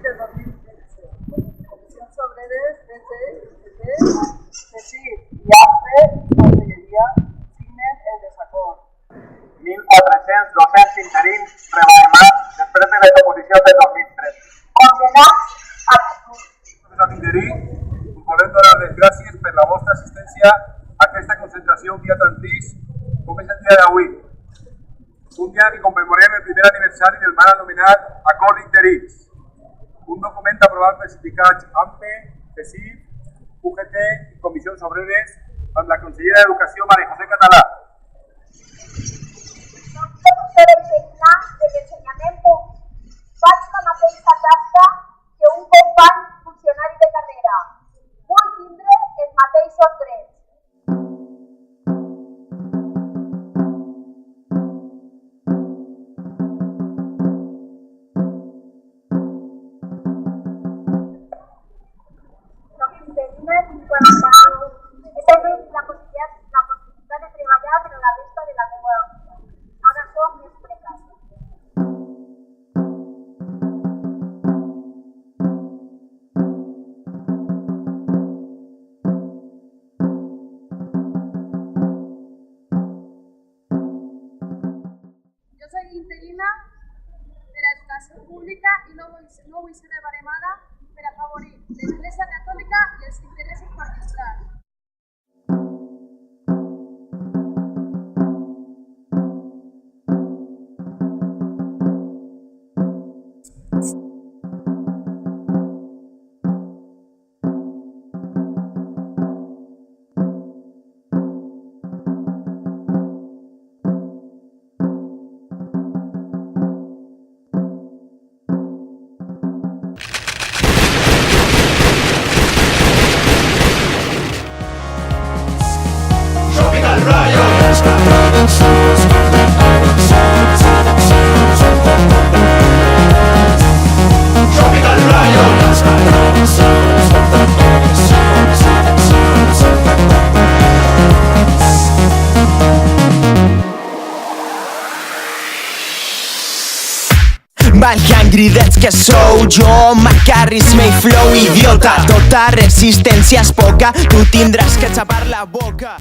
del 2015. Comissions Obreres, DC, CSIC i AMPE i Conselleria signen el desacord. 1.400 docents interins rebremats després de les oposicions de 2013. Condenats a futur. Professor interí, us volem donar les gràcies per la vostra assistència a aquesta concentració un dia tan trist com és el dia d'avui. Un dia que commemorem el primer aniversari del mal anomenat Acord d'Interins, un document aprovat pels sindicats AMPE, CSIC, UGT i Comissions Obreres amb la consellera d'Educació Maria José Català. No podem ser impedinar de l'ensenyament públic. Faig la mateixa tasca que un company funcionari de carrera. Vull tindre els mateixos drets. La possibilitat de treballar per a la resta de la meva vida. Ara som més precàries. Jo soy interina de l'educació pública i no vull ser rebaremada per afavorir l'Església Catòlica i els interessos particulars. Valgant cridets que sou, jo m'acarris meu flow idiota. Tota resistència és poca, tu tindràs que xapar la boca.